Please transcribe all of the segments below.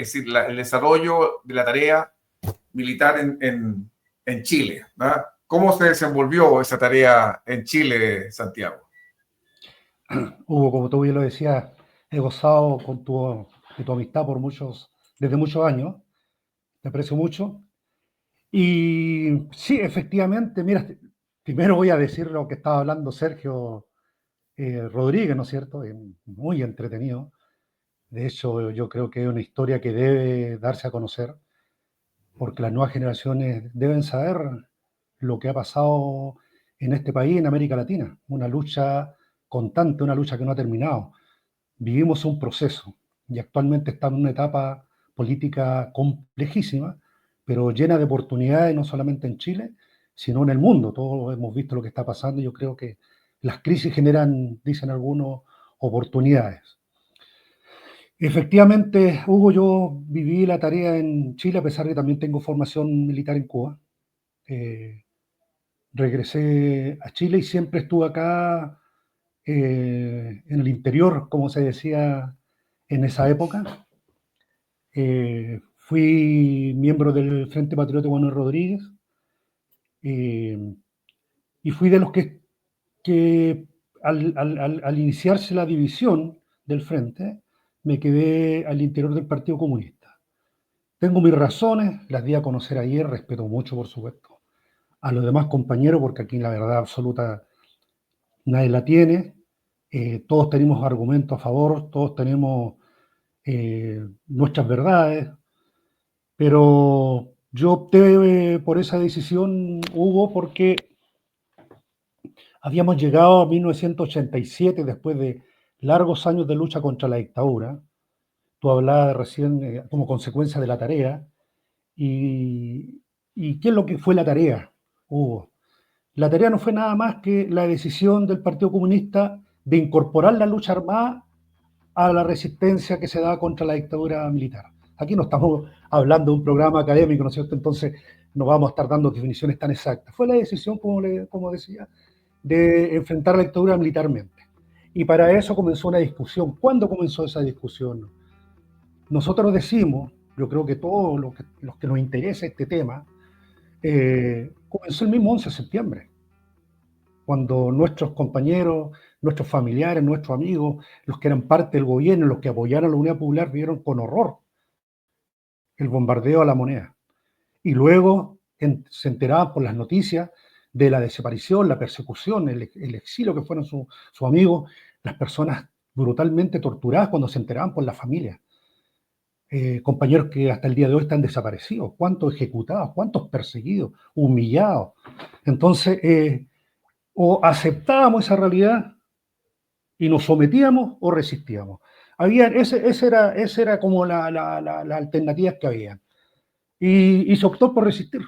es decir, el desarrollo de la tarea militar en Chile, ¿verdad? ¿Cómo se desenvolvió esa tarea en Chile, Santiago? Hugo, como tú bien lo decías, he gozado de tu amistad desde muchos años, te aprecio mucho. Y sí, efectivamente, mira, primero voy a decir lo que estaba hablando Sergio Rodríguez, ¿no es cierto? Muy entretenido. De hecho, yo creo que es una historia que debe darse a conocer, porque las nuevas generaciones deben saber lo que ha pasado en este país, en América Latina. Una lucha constante, una lucha que no ha terminado. Vivimos un proceso y actualmente estamos en una etapa política complejísima, pero llena de oportunidades, no solamente en Chile, sino en el mundo. Todos hemos visto lo que está pasando y yo creo que las crisis generan, dicen algunos, oportunidades. Efectivamente, Hugo, yo viví la tarea en Chile, a pesar de que también tengo formación militar en Cuba. Eh, Regresé a Chile y siempre estuve acá en el interior, como se decía en esa época. Fui miembro del Frente Patriótico Manuel Rodríguez eh, y fui de los que al iniciarse la división del Frente, me quedé al interior del Partido Comunista. Tengo mis razones, las di a conocer ayer, respeto mucho, por supuesto, a los demás compañeros, porque aquí la verdad absoluta nadie la tiene. Todos tenemos argumentos a favor, todos tenemos nuestras verdades, pero yo opté por esa decisión, Hugo, porque habíamos llegado a 1987 después de largos años de lucha contra la dictadura. Tú hablabas recién como consecuencia de la tarea. Y, ¿Y qué es lo que fue la tarea, Hugo? La tarea no fue nada más que la decisión del Partido Comunista de incorporar la lucha armada a la resistencia que se da contra la dictadura militar. Aquí no estamos hablando de un programa académico, ¿no es cierto? Entonces no vamos a estar dando definiciones tan exactas. Fue la decisión, como decía, de enfrentar la dictadura militarmente. Y para eso comenzó una discusión. ¿Cuándo comenzó esa discusión? Nosotros decimos, yo creo que todos los que nos interesa este tema, comenzó el mismo 11 de septiembre, cuando nuestros compañeros, nuestros familiares, nuestros amigos, los que eran parte del gobierno, los que apoyaron a la Unidad Popular, vieron con horror el bombardeo a La Moneda. Y luego se enteraban por las noticias de la desaparición, la persecución, el exilio que fueron sus amigos, las personas brutalmente torturadas cuando se enteraban por la familia. Compañeros que hasta el día de hoy están desaparecidos, cuántos ejecutados, cuántos perseguidos, humillados. Entonces, o aceptábamos esa realidad y nos sometíamos o resistíamos. Esa era como la alternativa que había. Y se optó por resistir,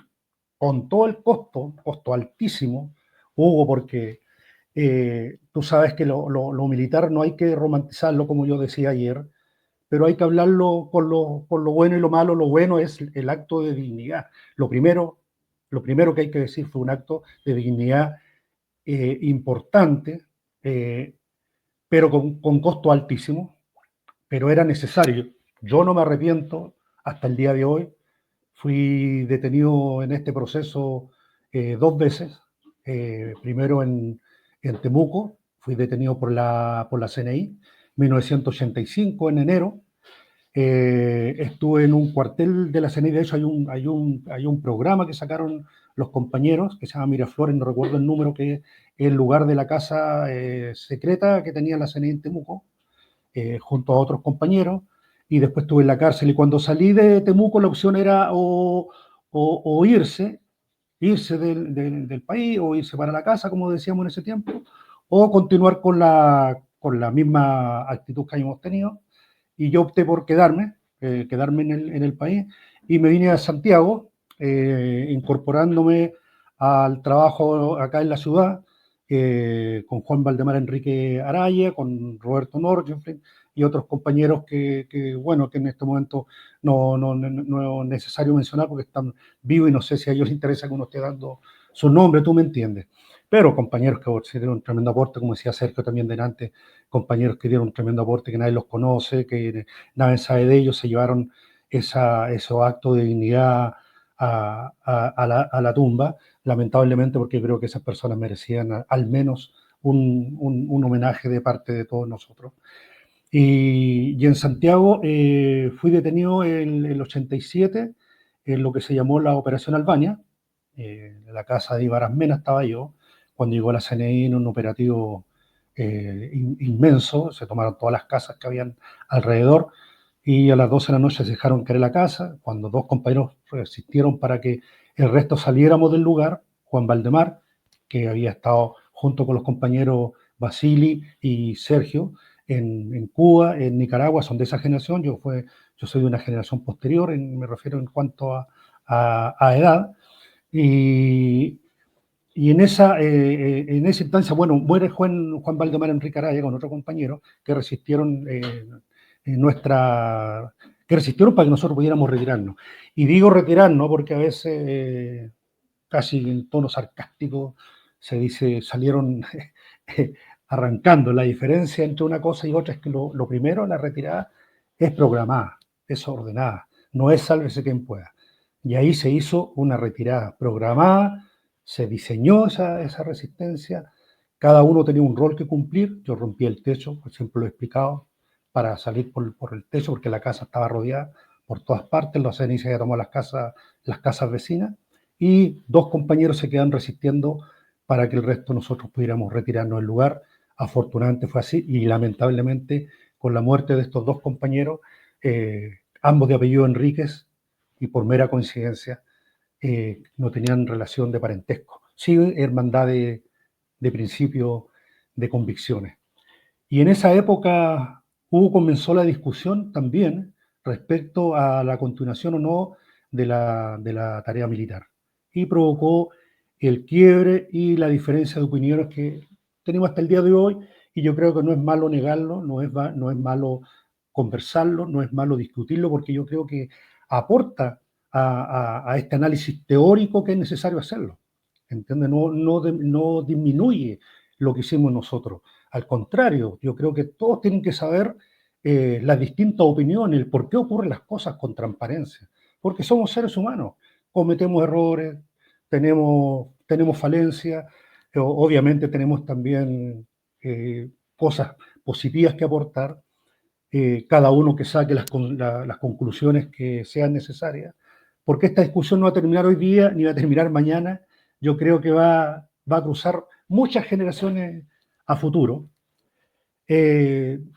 con todo el costo altísimo, Hugo, porque tú sabes que lo militar no hay que romantizarlo, como yo decía ayer, pero hay que hablarlo con lo bueno y lo malo. Lo bueno es el acto de dignidad. Lo primero que hay que decir fue un acto de dignidad importante, eh, pero con costo altísimo, pero era necesario. Yo no me arrepiento hasta el día de hoy. Fui detenido en este proceso dos veces. Primero en Temuco, fui detenido por la CNI, 1985 en enero. Estuve en un cuartel de la CNI. De hecho hay un programa que sacaron los compañeros que se llama Miraflores, no recuerdo el número, que es el lugar de la casa secreta que tenía la CNI en Temuco, junto a otros compañeros, y después estuve en la cárcel. Y cuando salí de Temuco la opción era o irse del país, o irse para la casa, como decíamos en ese tiempo, o continuar con la misma actitud que habíamos tenido. Y yo opté por quedarme en el país, y me vine a Santiago, incorporándome al trabajo acá en la ciudad, con Juan Valdemar Enrique Araya, con Roberto Norge, y otros compañeros bueno, que en este momento no es necesario mencionar porque están vivos y no sé si a ellos les interesa que uno esté dando su nombre, tú me entiendes. Pero compañeros que se dieron un tremendo aporte, como decía Sergio también delante, compañeros que dieron un tremendo aporte que nadie los conoce, que nadie sabe de ellos, se llevaron esos actos de dignidad a la tumba, lamentablemente, porque creo que esas personas merecían al menos un homenaje de parte de todos nosotros. Y en Santiago fui detenido en el 87 en lo que se llamó la Operación Albania. En la casa de Ibaras Mena estaba yo, cuando llegó la CNI en un operativo inmenso, se tomaron todas las casas que habían alrededor y a las 12 de la noche se dejaron caer la casa, cuando dos compañeros resistieron para que el resto saliéramos del lugar, Juan Valdemar, que había estado junto con los compañeros Basili y Sergio en Cuba, en Nicaragua, son de esa generación, yo soy de una generación posterior, me refiero en cuanto a edad, y en esa instancia, bueno, muere Juan Valdemar Enrique Araya con otro compañero que resistieron que resistieron para que nosotros pudiéramos retirarnos. Y digo retirarnos porque a veces, casi en tono sarcástico, se dice, salieron arrancando. La diferencia entre una cosa y otra es que lo primero, la retirada, es programada, es ordenada, no es sálvese quien pueda. Y ahí se hizo una retirada programada, se diseñó esa resistencia, cada uno tenía un rol que cumplir, yo rompí el techo, por ejemplo lo he explicado, para salir por el techo, porque la casa estaba rodeada por todas partes, los CNI se tomó las casas vecinas, y dos compañeros se quedan resistiendo para que el resto nosotros pudiéramos retirarnos del lugar. Afortunadamente fue así, y lamentablemente con la muerte de estos dos compañeros, ambos de apellido Enríquez, y por mera coincidencia, no tenían relación de parentesco, sí hermandad de principio, de convicciones. Y en esa época comenzó la discusión también respecto a la continuación o no de la tarea militar. Y provocó el quiebre y la diferencia de opiniones que tenemos hasta el día de hoy, y yo creo que no es malo negarlo, no es malo conversarlo, no es malo discutirlo, porque yo creo que aporta a este análisis teórico que es necesario hacerlo. ¿Entiendes? No disminuye lo que hicimos nosotros. Al contrario, yo creo que todos tienen que saber las distintas opiniones, el por qué ocurren las cosas con transparencia. Porque somos seres humanos, cometemos errores, tenemos falencias, obviamente tenemos también cosas positivas que aportar, cada uno que saque las conclusiones que sean necesarias, porque esta discusión no va a terminar hoy día ni va a terminar mañana. Yo creo que va a cruzar muchas generaciones a futuro.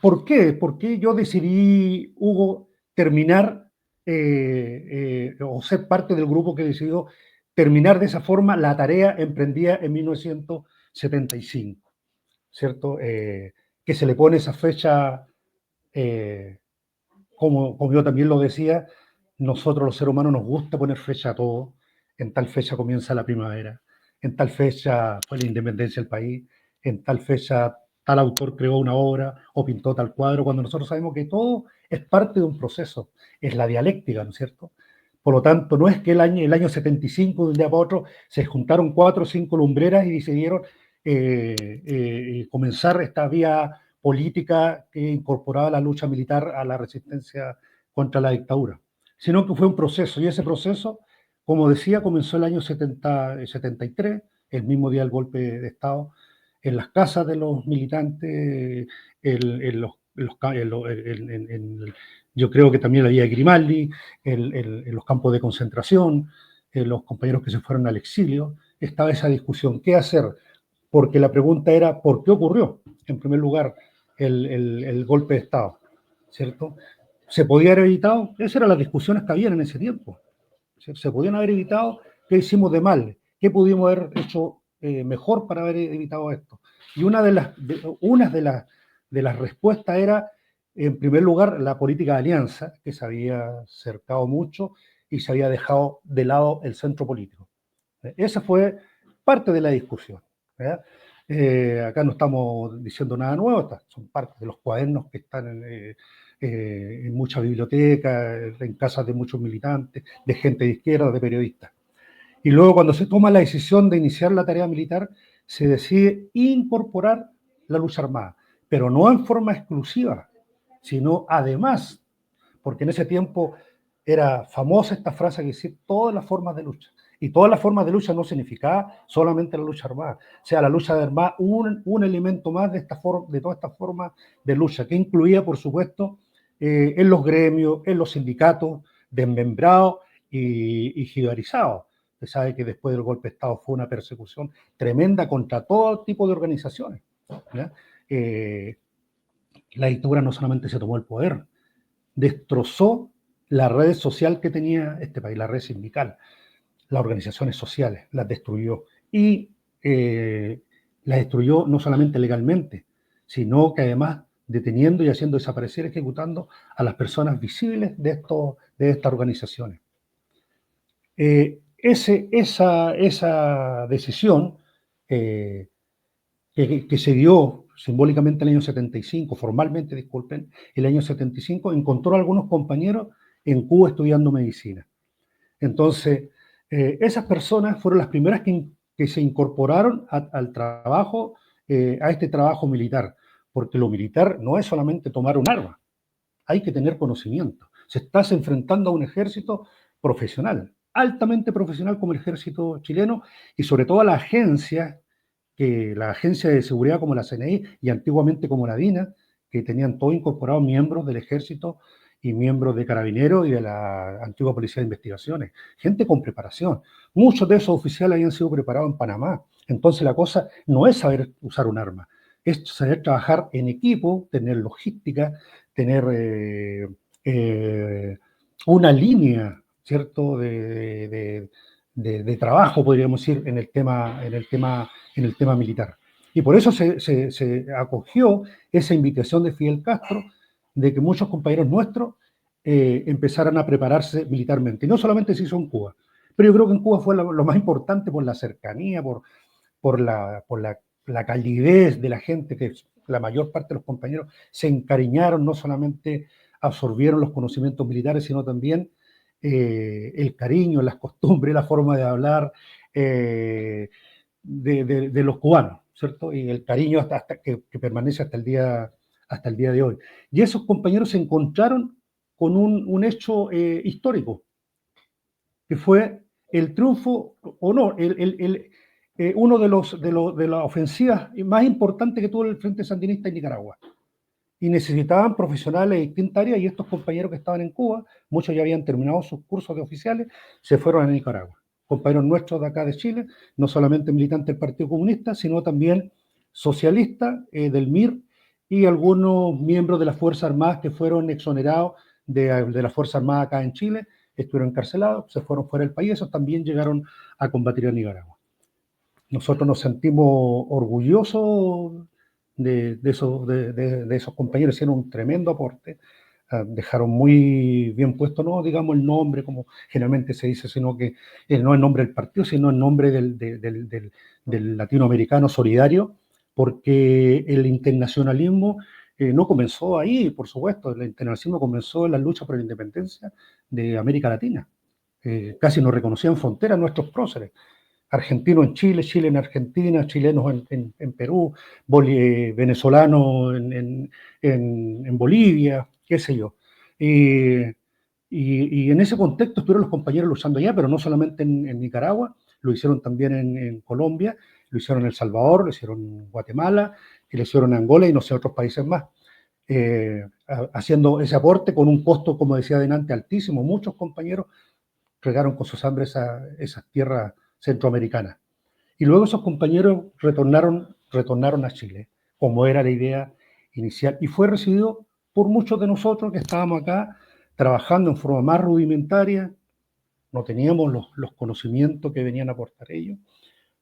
¿Por qué? ¿Por qué yo decidí, Hugo, terminar o ser parte del grupo que decidió terminar de esa forma la tarea emprendida en 1975, ¿cierto? Que se le pone esa fecha, eh, como yo también lo decía, nosotros los seres humanos nos gusta poner fecha a todo. En tal fecha comienza la primavera, en tal fecha fue la independencia del país, en tal fecha tal autor creó una obra o pintó tal cuadro, cuando nosotros sabemos que todo es parte de un proceso, es la dialéctica, ¿no es cierto? Por lo tanto, no es que el año 75, de un día para otro, se juntaron 4 o 5 lumbreras y decidieron comenzar esta vía política que incorporaba la lucha militar a la resistencia contra la dictadura, sino que fue un proceso, y ese proceso, como decía, comenzó el año 73, el mismo día del golpe de Estado, en las casas de los militantes, yo creo que también la vía de Grimaldi, en los campos de concentración, los compañeros que se fueron al exilio, estaba esa discusión, ¿qué hacer? Porque la pregunta era, ¿por qué ocurrió? En primer lugar, el golpe de Estado, ¿cierto? ¿Se podía haber evitado? Esas eran las discusiones que habían en ese tiempo. ¿Se podían haber evitado? ¿Qué hicimos de mal? ¿Qué pudimos haber hecho mejor para haber evitado esto? Y una de las respuestas era, en primer lugar, la política de alianza, que se había cercado mucho y se había dejado de lado el centro político. Esa fue parte de la discusión. Acá no estamos diciendo nada nuevo, son parte de los cuadernos que están en muchas bibliotecas, en casas de muchos militantes, de gente de izquierda, de periodistas. Y luego, cuando se toma la decisión de iniciar la tarea militar, se decide incorporar la lucha armada, pero no en forma exclusiva, sino además, porque en ese tiempo era famosa esta frase que decía todas las formas de lucha. Y todas las formas de lucha no significaba solamente la lucha armada. O sea, la lucha armada, un elemento más de todas estas formas de lucha, que incluía, por supuesto, en los gremios, en los sindicatos, desmembrados y jibarizados. Usted sabe que después del golpe de Estado fue una persecución tremenda contra todo tipo de organizaciones. La dictadura no solamente se tomó el poder, destrozó la red social que tenía este país, la red sindical, las organizaciones sociales, las destruyó. Y las destruyó no solamente legalmente, sino que además deteniendo y haciendo desaparecer, ejecutando a las personas visibles de estas organizaciones. Esa decisión que se dio simbólicamente en el año 75, formalmente, disculpen, el año 75, encontró a algunos compañeros en Cuba estudiando medicina. Entonces, esas personas fueron las primeras que se incorporaron al trabajo, a este trabajo militar, porque lo militar no es solamente tomar un arma, hay que tener conocimiento. Se está enfrentando a un ejército profesional, altamente profesional como el ejército chileno, y sobre todo a la agencia de seguridad como la CNI y antiguamente como la DINA, que tenían todo incorporado miembros del ejército y miembros de Carabineros y de la antigua Policía de Investigaciones, gente con preparación. Muchos de esos oficiales habían sido preparados en Panamá. Entonces la cosa no es saber usar un arma, es saber trabajar en equipo, tener logística, tener una línea, ¿cierto?, de trabajo, podríamos decir, en el tema militar. Y por eso se acogió esa invitación de Fidel Castro de que muchos compañeros nuestros empezaran a prepararse militarmente. Y no solamente se hizo en Cuba, pero yo creo que en Cuba fue lo más importante por la cercanía, por la calidez de la gente, que la mayor parte de los compañeros se encariñaron, no solamente absorbieron los conocimientos militares, sino también el cariño, las costumbres, la forma de hablar de los cubanos, ¿cierto? Y el cariño hasta que permanece hasta el día de hoy. Y esos compañeros se encontraron con un hecho histórico, que fue el triunfo, o no, uno de las ofensivas más importantes que tuvo el Frente Sandinista en Nicaragua. Y necesitaban profesionales de distintas áreas, y estos compañeros que estaban en Cuba, muchos ya habían terminado sus cursos de oficiales, se fueron a Nicaragua. Compañeros nuestros de acá de Chile, no solamente militantes del Partido Comunista, sino también socialistas del MIR y algunos miembros de las Fuerzas Armadas que fueron exonerados de la Fuerza Armada acá en Chile, estuvieron encarcelados, se fueron fuera del país, esos también llegaron a combatir a Nicaragua. Nosotros nos sentimos orgullosos de esos compañeros, hicieron un tremendo aporte, dejaron muy bien puesto, no digamos el nombre como generalmente se dice, sino que no el nombre del partido, sino el nombre del latinoamericano solidario, porque el internacionalismo no comenzó ahí, por supuesto, el internacionalismo comenzó en la lucha por la independencia de América Latina. Casi nos reconocían fronteras nuestros próceres. Argentinos en Chile, Chile en Argentina, chilenos en Perú, venezolanos en Bolivia, qué sé yo. Y en ese contexto estuvieron los compañeros luchando allá, pero no solamente en Nicaragua, lo hicieron también en Colombia, lo hicieron en El Salvador, lo hicieron en Guatemala, y lo hicieron en Angola y no sé, otros países más. Haciendo ese aporte con un costo, como decía adelante, altísimo. Muchos compañeros regaron con su sangre esas tierras centroamericanas. Y luego esos compañeros retornaron a Chile, como era la idea inicial, y fue recibido por muchos de nosotros que estábamos acá trabajando en forma más rudimentaria, no teníamos los conocimientos que venían a aportar ellos.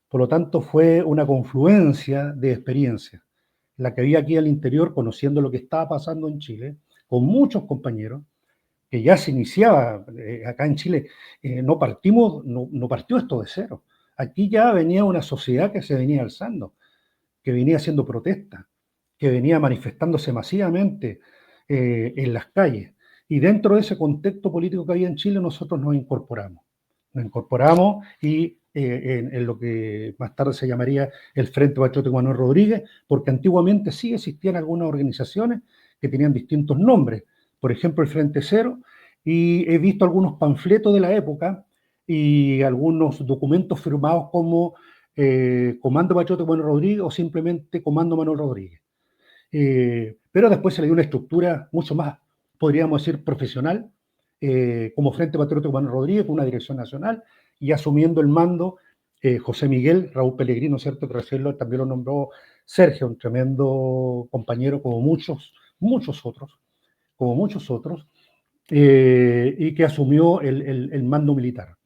Por lo tanto, fue una confluencia de experiencias, la que había aquí al interior, conociendo lo que estaba pasando en Chile, con muchos compañeros, que ya se iniciaba acá en Chile, no partió esto de cero. Aquí ya venía una sociedad que se venía alzando, que venía haciendo protestas, que venía manifestándose masivamente en las calles. Y dentro de ese contexto político que había en Chile, nosotros nos incorporamos. Nos incorporamos y en lo que más tarde se llamaría el Frente Patriótico Manuel Rodríguez, porque antiguamente sí existían algunas organizaciones que tenían distintos nombres. Por ejemplo, el Frente Cero y he visto algunos panfletos de la época y algunos documentos firmados como Comando Patriótico Manuel Rodríguez o simplemente Comando Manuel Rodríguez. Pero después se le dio una estructura mucho más, podríamos decir, profesional, como Frente Patriótico Manuel Rodríguez, con una dirección nacional, y asumiendo el mando José Miguel, Raúl Pellegrino, ¿cierto? Que recién también lo nombró Sergio, un tremendo compañero como muchos otros, y que asumió el mando militar.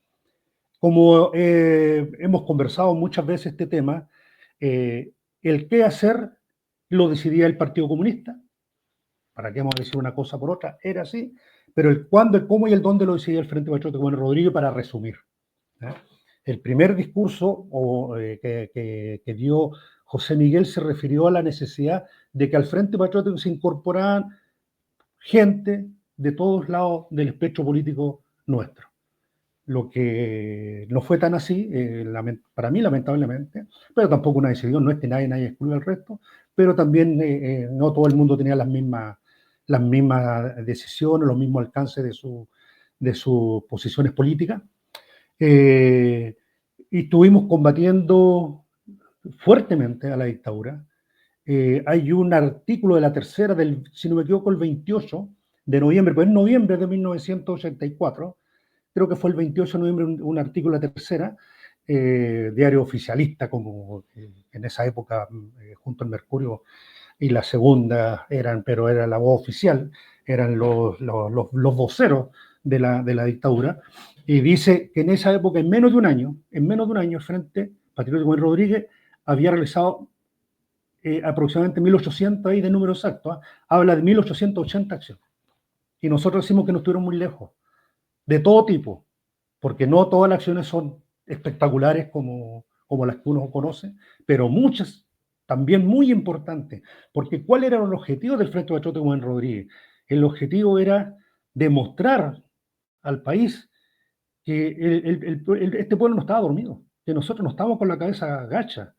Como hemos conversado muchas veces este tema, el qué hacer lo decidía el Partido Comunista. ¿Para qué vamos a decir una cosa por otra? Era así. Pero el cuándo, el cómo y el dónde lo decidía el Frente Patriótico Manuel Rodríguez, para resumir. El primer discurso que dio José Miguel se refirió a la necesidad de que al Frente Patriótico se incorporaran gente de todos lados del espectro político nuestro. Lo que no fue tan así, para mí lamentablemente, pero tampoco una decisión, no es que nadie excluya al resto, pero también no todo el mundo tenía las mismas decisiones, los mismos alcances de sus posiciones políticas. Y estuvimos combatiendo fuertemente a la dictadura. Hay un artículo de la tercera, si no me equivoco, el 28 de noviembre, pues en noviembre de 1984, creo que fue el 28 de noviembre, un artículo de la tercera, diario oficialista, como en esa época, junto al Mercurio y la Segunda pero era la voz oficial, eran los voceros de la dictadura, y dice que en esa época, en menos de un año, el Frente Patriótico Manuel Rodríguez había realizado aproximadamente 1.800, ahí de número exacto, habla de 1.880 acciones. Y nosotros decimos que no estuvieron muy lejos, de todo tipo, porque no todas las acciones son espectaculares como las que uno conoce, pero muchas también muy importantes, porque ¿cuál era el objetivo del Frente Patriótico Manuel Rodríguez? El objetivo era demostrar al país que este pueblo no estaba dormido, que nosotros no estábamos con la cabeza gacha.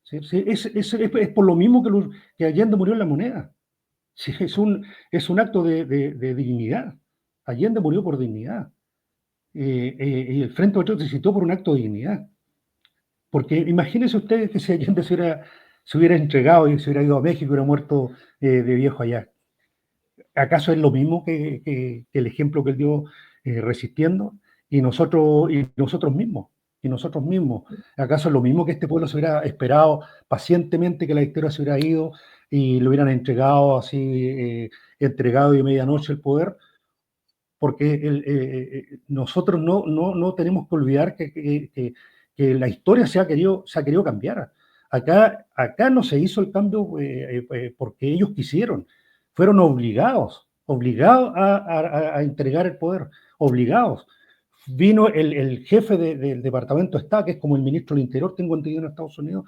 ¿Sí? Sí, es por lo mismo que Allende murió en La Moneda. Sí, es un acto de dignidad. Allende murió por dignidad. Y el Frente Patriótico se citó por un acto de dignidad. Porque imagínense ustedes que si Allende se hubiera entregado y se hubiera ido a México y hubiera muerto de viejo allá. ¿Acaso es lo mismo que el ejemplo que él dio resistiendo? Y nosotros mismos. Y nosotros mismos. ¿Acaso es lo mismo que este pueblo se hubiera esperado pacientemente que la dictadura se hubiera ido y le hubieran entregado así, entregado de medianoche el poder? Porque nosotros no tenemos que olvidar que la historia se ha querido cambiar. Acá no se hizo el cambio porque ellos quisieron, fueron obligados a entregar el poder, obligados. Vino el jefe del Departamento de Estado, que es como el ministro del Interior, tengo entendido, en Estados Unidos,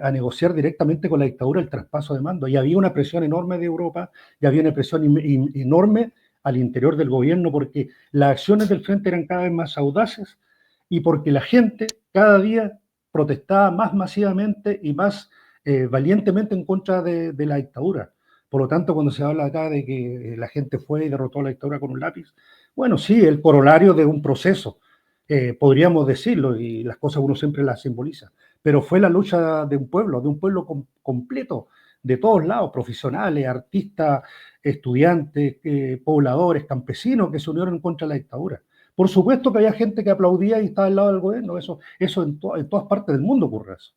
a negociar directamente con la dictadura el traspaso de mando. Y había una presión enorme de Europa, y había una presión enorme al interior del gobierno, porque las acciones del frente eran cada vez más audaces y porque la gente cada día protestaba más masivamente y más valientemente en contra de la dictadura. Por lo tanto, cuando se habla acá de que la gente fue y derrotó a la dictadura con un lápiz, bueno, sí, el corolario de un proceso, podríamos decirlo, y las cosas uno siempre las simboliza, pero fue la lucha de un pueblo completo, de todos lados, profesionales, artistas, estudiantes, pobladores, campesinos, que se unieron en contra de la dictadura. Por supuesto que había gente que aplaudía y estaba al lado del gobierno, eso en todas partes del mundo ocurre eso.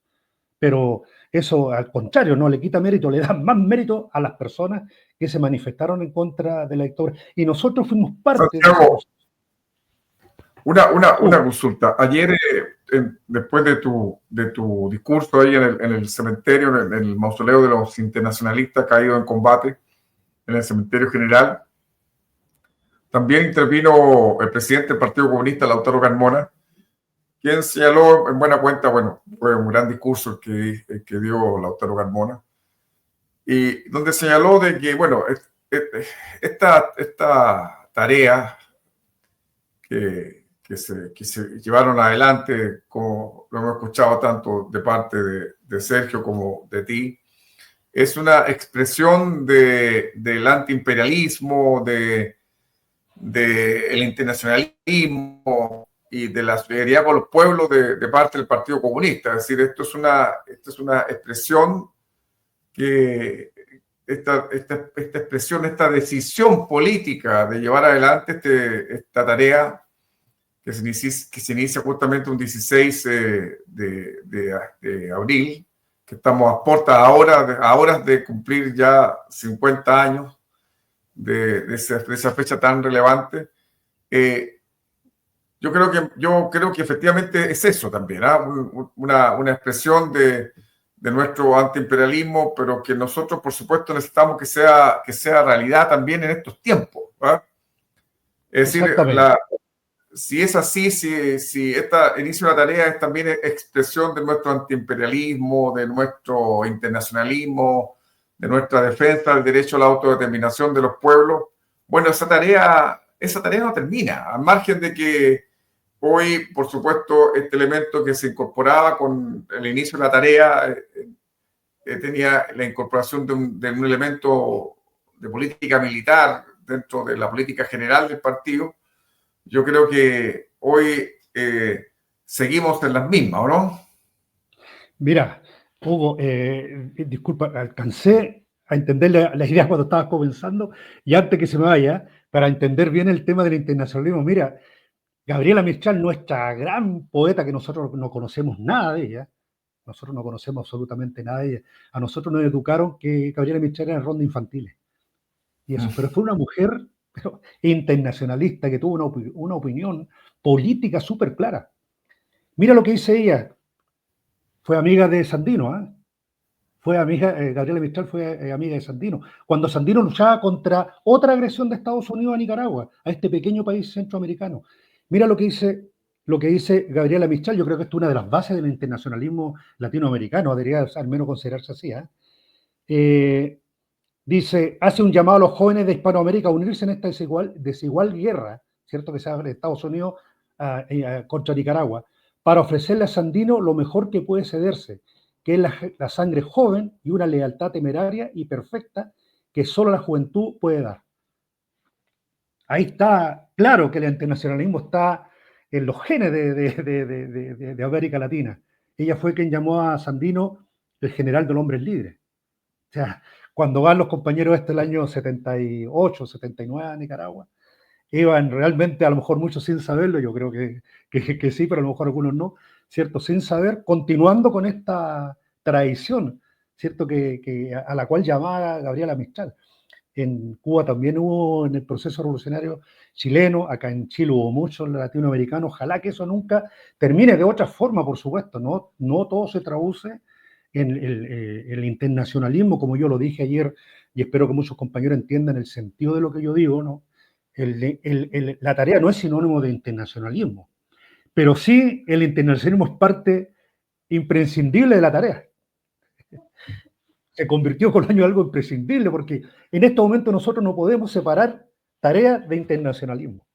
Pero eso, al contrario, no le quita mérito, le da más mérito a las personas que se manifestaron en contra de la dictadura. Y nosotros fuimos parte de ese proceso. Una consulta. Ayer, después de tu discurso ahí en el cementerio, en el mausoleo de los internacionalistas caídos en combate, en el cementerio general, también intervino el presidente del Partido Comunista, Lautaro Carmona, quien señaló en buena cuenta, bueno, fue un gran discurso el que dio Lautaro Carmona, y donde señaló de que, bueno, esta tarea que se llevaron adelante, como lo hemos escuchado tanto de parte de Sergio como de ti, es una expresión del antiimperialismo, de del internacionalismo y de la solidaridad con los pueblos de parte del Partido Comunista. Es decir, esto es una expresión que esta expresión, esta decisión política de llevar adelante esta tarea que se inicia justamente un 16 de abril, que estamos a puertas a horas de cumplir ya 50 años de esa fecha tan relevante. Yo creo que efectivamente es eso también, ¿eh? Una expresión de nuestro antiimperialismo, pero que nosotros, por supuesto, necesitamos que sea realidad también en estos tiempos, ¿eh? Es decir, si es así, si esta inicio de la tarea es también expresión de nuestro antiimperialismo, de nuestro internacionalismo, de nuestra defensa del derecho a la autodeterminación de los pueblos, bueno, esa tarea no termina, al margen de que hoy, por supuesto, este elemento que se incorporaba con el inicio de la tarea tenía la incorporación de un elemento de política militar dentro de la política general del partido. Yo creo que hoy seguimos en las mismas, ¿o no? Mira, Hugo, disculpa, alcancé a entender la idea cuando estabas comenzando y antes que se me vaya, para entender bien el tema del internacionalismo, mira, Gabriela Mistral, nuestra gran poeta que nosotros no conocemos nada de ella, nosotros no conocemos absolutamente nada de ella, a nosotros nos educaron que Gabriela Mistral era en ronda infantiles, y eso, pero fue una mujer internacionalista que tuvo una opinión política súper clara. Mira lo que dice ella, fue amiga de Sandino, ¿eh? Fue amiga, Gabriela Mistral fue amiga de Sandino, cuando Sandino luchaba contra otra agresión de Estados Unidos a Nicaragua, a este pequeño país centroamericano. Mira lo que dice Gabriela Mistral, yo creo que esto es una de las bases del internacionalismo latinoamericano, debería al menos considerarse así. Dice, hace un llamado a los jóvenes de Hispanoamérica a unirse en esta desigual guerra, ¿cierto? Que se abre de Estados Unidos contra Nicaragua, para ofrecerle a Sandino lo mejor que puede cederse, que es la sangre joven y una lealtad temeraria y perfecta que solo la juventud puede dar. Ahí está claro que el internacionalismo está en los genes de América Latina. Ella fue quien llamó a Sandino el general de los hombres libres. O sea, cuando van los compañeros el año 78, 79 a Nicaragua, iban realmente, a lo mejor muchos sin saberlo, yo creo que sí, pero a lo mejor algunos no, ¿cierto? Sin saber, continuando con esta tradición, ¿cierto? A la cual llamaba Gabriela Mistral. En Cuba también hubo en el proceso revolucionario chileno, acá en Chile hubo muchos latinoamericanos, ojalá que eso nunca termine de otra forma, por supuesto, no todo se traduce en el internacionalismo, como yo lo dije ayer, y espero que muchos compañeros entiendan el sentido de lo que yo digo, ¿no? La tarea no es sinónimo de internacionalismo, pero sí el internacionalismo es parte imprescindible de la tarea. Se convirtió con el año en algo imprescindible, porque en este momento nosotros no podemos separar tareas de internacionalismo.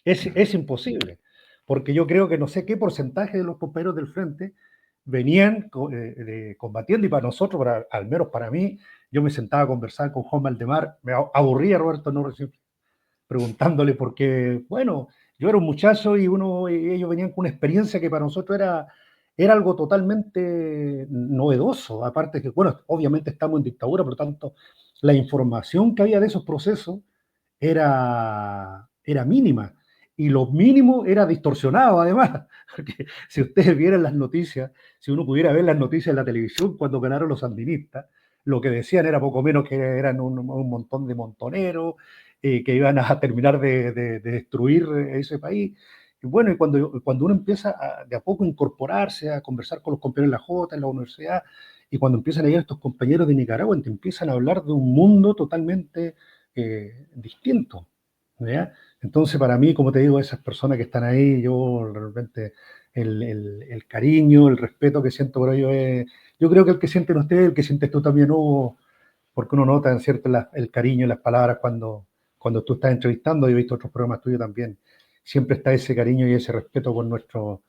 Es imposible, porque yo creo que no sé qué porcentaje de los compañeros del frente venían combatiendo, y para nosotros, al menos para mí, yo me sentaba a conversar con Juan Valdemar, me aburría Roberto Norris preguntándole porque, bueno, yo era un muchacho y ellos venían con una experiencia que para nosotros era algo totalmente novedoso, aparte que, bueno, obviamente estamos en dictadura, por lo tanto, la información que había de esos procesos era mínima, y lo mínimo era distorsionado además, porque si ustedes vieran las noticias, si uno pudiera ver las noticias en la televisión cuando ganaron los sandinistas, lo que decían era poco menos que eran un montón de montoneros, que iban a terminar de destruir ese país. Y bueno, y cuando uno empieza de a poco a incorporarse, a conversar con los compañeros en la Jota, en la universidad, y cuando empiezan a llegar estos compañeros de Nicaragua, te empiezan a hablar de un mundo totalmente distinto, ¿ya? Entonces, para mí, como te digo, esas personas que están ahí, yo realmente el cariño, el respeto que siento por ellos yo creo que el que sienten ustedes, el que sientes tú también, Hugo, porque uno nota, ¿cierto?, el cariño y las palabras cuando tú estás entrevistando. Yo he visto otros programas tuyos también, siempre está ese cariño y ese respeto por nuestros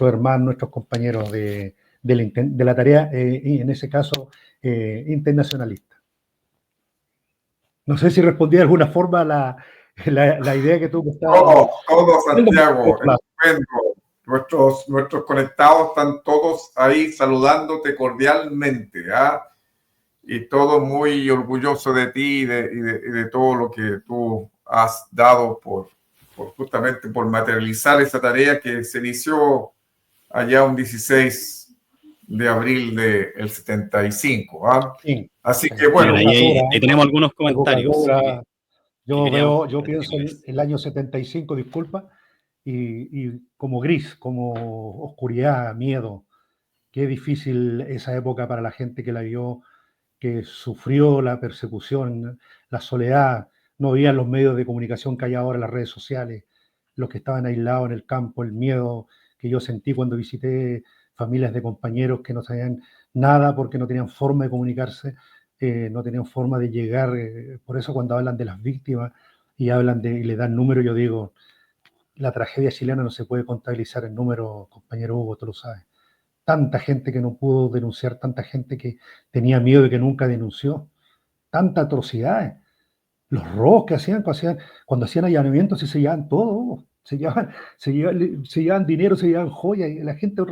hermanos, nuestros compañeros de la tarea, y en ese caso, internacionalista. No sé si respondí de alguna forma la idea que tú me estabas Todo diciendo, Santiago, estupendo. Nuestros conectados están todos ahí saludándote cordialmente, ¿ah? Y todos muy orgullosos de ti y de todo lo que tú has dado justamente por materializar esa tarea que se inició allá un 16 de abril del 75. ¿Ah? sí, Así que qué bueno, Ahí tenemos algunos comentarios evocadora. que Yo queríamos veo, yo pienso en compartirles. el año 75, disculpa, y como gris, como oscuridad, miedo. Qué difícil esa época para la gente que la vio, que sufrió la persecución, la soledad. No había los medios de comunicación que hay ahora, las redes sociales, los que estaban aislados en el campo, el miedo que yo sentí cuando visité familias de compañeros que no sabían nada porque no tenían forma de comunicarse, no tenían forma de llegar. Por eso cuando hablan de las víctimas y hablan y le dan números, yo digo, la tragedia chilena no se puede contabilizar en números, compañero Hugo, tú lo sabes. Tanta gente que no pudo denunciar, tanta gente que tenía miedo y que nunca denunció, tantas atrocidades, los robos que hacían, cuando hacían allanamientos y se llevaban todo, se llevaban dinero, se llevaban joyas, y la gente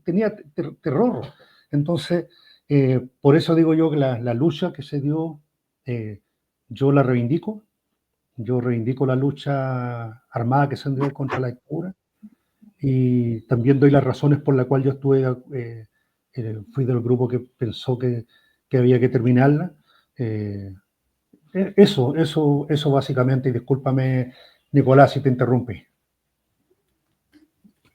tenía terror. Entonces, por eso digo yo que la lucha que se dio, eh, yo la reivindico, yo reivindico la lucha armada que se dio contra la dictadura, y también doy las razones por las cuales yo fui del grupo que pensó que había que terminarla. Eh, eso básicamente, y discúlpame, Nicolás, si te interrumpí.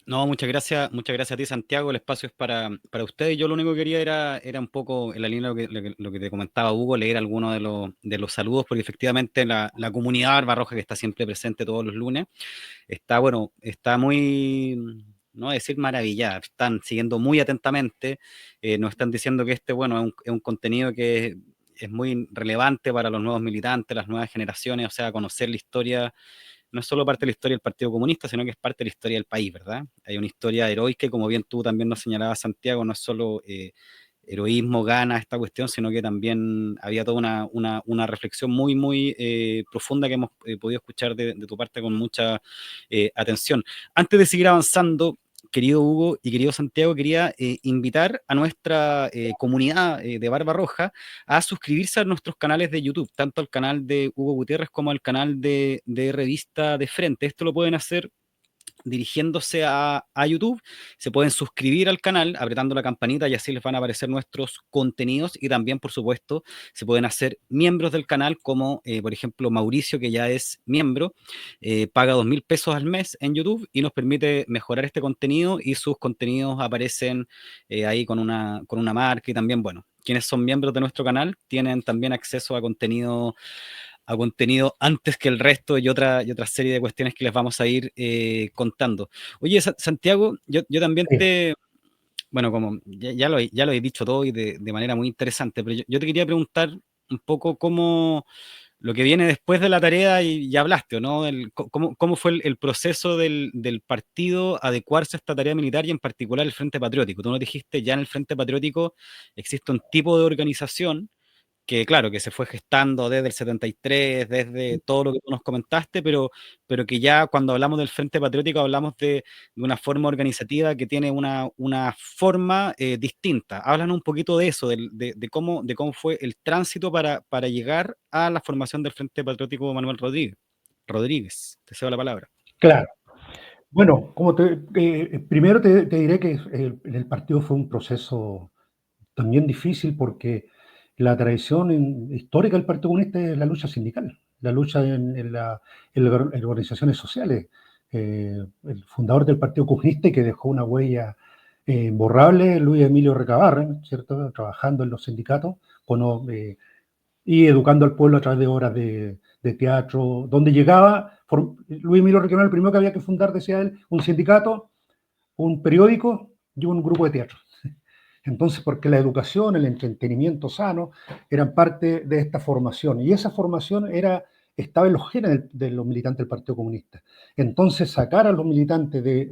No, muchas gracias a ti, Santiago. El espacio es para ustedes. Yo lo único que quería era un poco, en la línea de lo que te comentaba Hugo, leer algunos de los saludos, porque efectivamente la comunidad Barbarroja, que está siempre presente todos los lunes, está, bueno, está muy, no voy a decir maravillada, están siguiendo muy atentamente, nos están diciendo que bueno, es un contenido que es muy relevante para los nuevos militantes, las nuevas generaciones, o sea, conocer la historia no es solo parte de la historia del Partido Comunista, sino que es parte de la historia del país, ¿verdad? Hay una historia heroica y como bien tú también nos señalabas, Santiago, no es solo heroísmo, gana esta cuestión, sino que también había toda una reflexión muy, muy profunda que hemos podido escuchar de tu parte con mucha atención. Antes de seguir avanzando, querido Hugo y querido Santiago, quería invitar a nuestra comunidad de Barbarroja a suscribirse a nuestros canales de YouTube, tanto al canal de Hugo Gutiérrez como al canal de Revista de Frente. Esto lo pueden hacer dirigiéndose a YouTube, se pueden suscribir al canal apretando la campanita y así les van a aparecer nuestros contenidos y también, por supuesto, se pueden hacer miembros del canal como, por ejemplo, Mauricio, que ya es miembro, paga 2.000 pesos al mes en YouTube y nos permite mejorar este contenido y sus contenidos aparecen ahí con una marca y también, bueno, quienes son miembros de nuestro canal tienen también acceso a contenido antes que el resto y otra serie de cuestiones que les vamos a ir contando. Oye, Santiago, yo también Sí. bueno, como ya lo he dicho todo y de manera muy interesante, pero yo te quería preguntar un poco cómo lo que viene después de la tarea, y ya hablaste, ¿no? Cómo fue el proceso del partido adecuarse a esta tarea militar y en particular el Frente Patriótico. Tú nos dijiste, ya en el Frente Patriótico existe un tipo de organización que claro, que se fue gestando desde el 73, desde todo lo que tú nos comentaste, pero que ya cuando hablamos del Frente Patriótico hablamos de una forma organizativa que tiene una forma distinta. Háblanos un poquito de eso, de cómo fue el tránsito para llegar a la formación del Frente Patriótico Manuel Rodríguez. Rodríguez, te cedo la palabra. Claro. Bueno, primero te diré que en el partido fue un proceso también difícil porque la tradición histórica del Partido Comunista es la lucha sindical, la lucha en organizaciones sociales. El fundador del Partido Comunista y que dejó una huella imborrable, Luis Emilio Recabarren, ¿cierto? Trabajando en los sindicatos y educando al pueblo a través de obras de teatro, donde llegaba, Luis Emilio Recabarren, el primero que había que fundar, decía él, un sindicato, un periódico y un grupo de teatro. Entonces, porque la educación, el entretenimiento sano eran parte de esta formación. Y esa formación estaba en los genes de los militantes del Partido Comunista. Entonces, sacar a los militantes de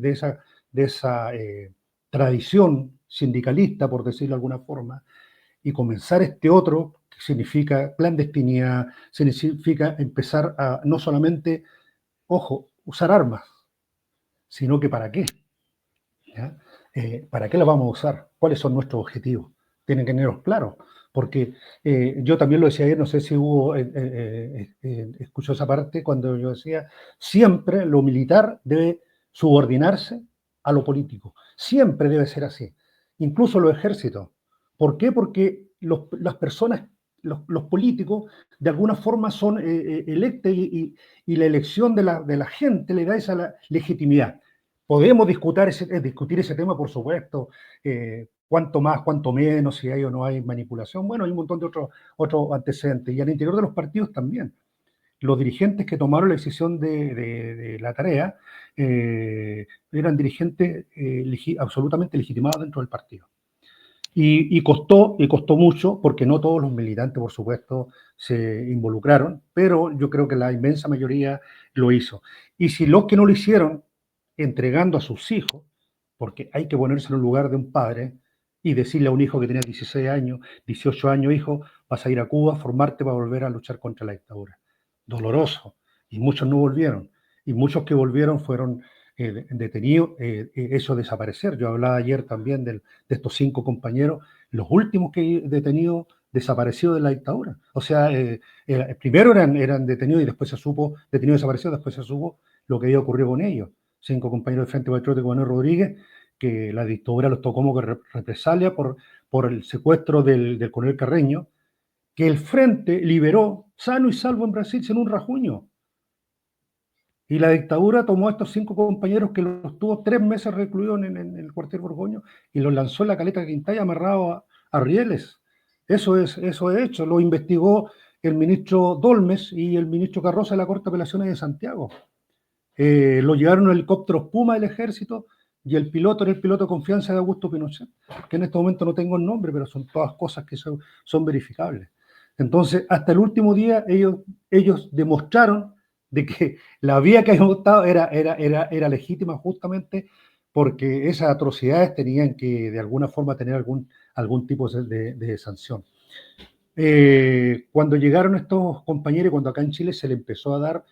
esa tradición sindicalista, por decirlo de alguna forma, y comenzar este otro, significa clandestinidad, significa empezar a no solamente, ojo, usar armas, sino que ¿para qué? ¿Ya? ¿Para qué las vamos a usar? ¿Cuáles son nuestros objetivos? Tienen que tenerlos claros, porque yo también lo decía ayer, no sé si Hugo escuchó esa parte, cuando yo decía, siempre lo militar debe subordinarse a lo político, siempre debe ser así, incluso los ejércitos. ¿Por qué? Porque las personas, los políticos, de alguna forma son electos y la elección de la gente le da esa legitimidad. Podemos discutir ese tema, por supuesto, cuánto más, cuánto menos, si hay o no hay manipulación. Bueno, hay un montón de otros antecedentes. Y al interior de los partidos también. Los dirigentes que tomaron la decisión de la tarea eran dirigentes absolutamente legitimados dentro del partido. Y costó mucho, porque no todos los militantes, por supuesto, se involucraron, pero yo creo que la inmensa mayoría lo hizo. Y si los que no lo hicieron, entregando a sus hijos, porque hay que ponerse en el lugar de un padre y decirle a un hijo que tenía 16 años, 18 años, hijo, vas a ir a Cuba, formarte para volver a luchar contra la dictadura. Doloroso. Y muchos no volvieron. Y muchos que volvieron fueron detenidos, eso desaparecer. Yo hablaba ayer también de estos 5 compañeros, los últimos que detenidos desaparecidos de la dictadura. O sea, primero eran detenidos y después se supo, detenidos y desaparecidos, después se supo lo que había ocurrido con ellos. 5 compañeros del Frente Patriótico Manuel Rodríguez, que la dictadura los tocó como represalia por el secuestro del coronel Carreño, que el Frente liberó sano y salvo en Brasil sin un rajuño. Y la dictadura tomó a estos 5 compañeros que los tuvo 3 meses recluidos en el cuartel Borgoño y los lanzó en la caleta de Quintaya amarrados a rieles. Eso es hecho. Lo investigó el ministro Dolmes y el ministro Carroza de la Corte de Apelaciones de Santiago. Lo llevaron en helicópteros Puma del ejército y el piloto era el piloto de confianza de Augusto Pinochet, que en este momento no tengo el nombre, pero son todas cosas que son verificables. Entonces, hasta el último día ellos demostraron de que la vía que habían optado era legítima, justamente porque esas atrocidades tenían que de alguna forma tener algún tipo de sanción. Cuando llegaron estos compañeros, cuando acá en Chile se le empezó a dar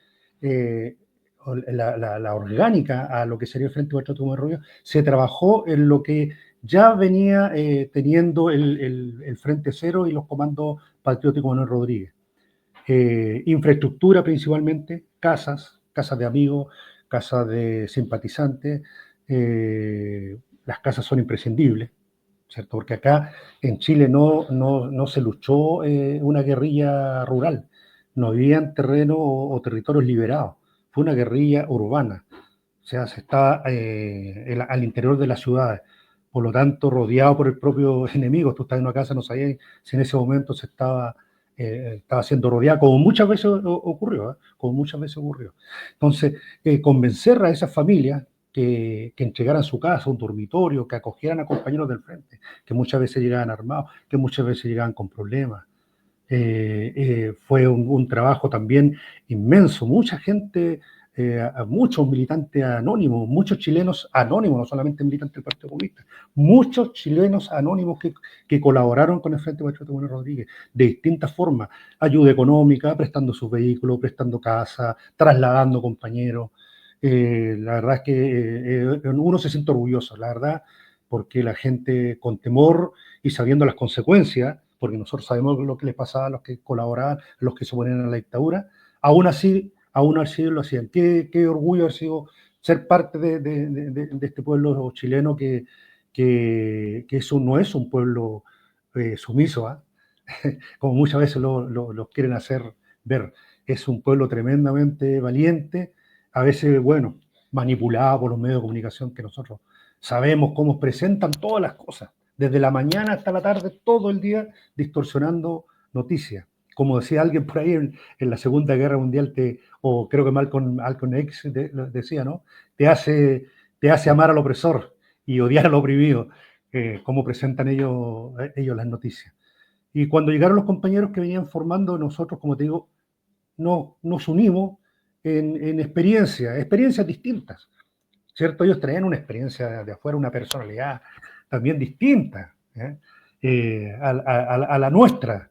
la orgánica a lo que sería el Frente Patriótico de Rollo, se trabajó en lo que ya venía teniendo el Frente Cero y los comandos patrióticos Manuel Rodríguez. Infraestructura principalmente, casas de amigos, casas de simpatizantes. Las casas son imprescindibles, ¿cierto? Porque acá en Chile no se luchó una guerrilla rural, no habían terrenos o territorios liberados, fue una guerrilla urbana, o sea, se estaba al interior de las ciudades, por lo tanto rodeado por el propio enemigo. Tú estás en una casa, no sabías si en ese momento se estaba siendo rodeado, como muchas veces ocurrió, como muchas veces ocurrió. Entonces, convencer a esas familias que entregaran su casa, un dormitorio, que acogieran a compañeros del frente, que muchas veces llegaban armados, que muchas veces llegaban con problemas. Fue un trabajo también inmenso, mucha gente, muchos militantes anónimos, muchos chilenos anónimos, no solamente militantes del Partido Comunista, muchos chilenos anónimos que colaboraron con el Frente Patriótico Manuel Rodríguez de distintas formas, ayuda económica, prestando sus vehículos, prestando casa, trasladando compañeros. La verdad es que uno se siente orgulloso, la verdad, porque la gente con temor y sabiendo las consecuencias, porque nosotros sabemos lo que les pasaba a los que colaboraban, a los que se oponían a la dictadura, aún así lo hacían. Qué orgullo haber sido ser parte de este pueblo chileno que eso no es un pueblo sumiso, ¿eh? Como muchas veces lo quieren hacer ver. Es un pueblo tremendamente valiente, a veces, bueno, manipulado por los medios de comunicación que nosotros sabemos cómo presentan todas las cosas, desde la mañana hasta la tarde, todo el día distorsionando noticias. Como decía alguien por ahí en la Segunda Guerra Mundial, o creo que Malcolm X decía, ¿no? Te hace amar al opresor y odiar al oprimido, como presentan ellos las noticias. Y cuando llegaron los compañeros que venían formando, nosotros, como te digo, nos unimos en experiencias distintas, ¿cierto? Ellos traían una experiencia de afuera, una personalidad también distinta a la nuestra,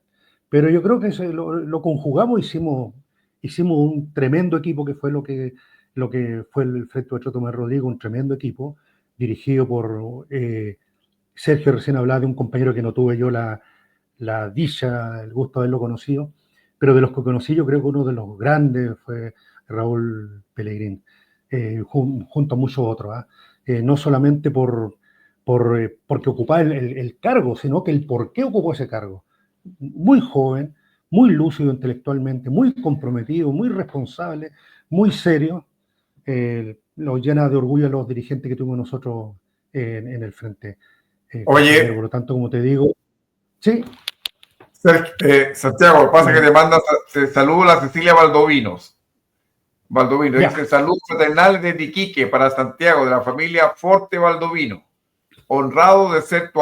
Pero yo creo que lo conjugamos, hicimos un tremendo equipo, que fue lo que fue el Frente Patriota Tomás Rodríguez, un tremendo equipo, dirigido por Sergio. Recién hablaba de un compañero que no tuve yo la dicha, el gusto de haberlo conocido, pero de los que conocí yo creo que uno de los grandes fue Raúl Pellegrín, junto a muchos otros, no solamente porque ocupaba el cargo, sino que el por qué ocupó ese cargo. Muy joven, muy lúcido intelectualmente, muy comprometido, muy responsable, muy serio. Nos llena de orgullo a los dirigentes que tuvimos nosotros en el frente. Oye, por lo tanto, como te digo, sí. Santiago, pasa que te manda saludo a la Cecilia Valdovinos. Dice saludos fraternales desde Iquique para Santiago, de la familia Forte Valdovino. Honrado de ser tu amigo.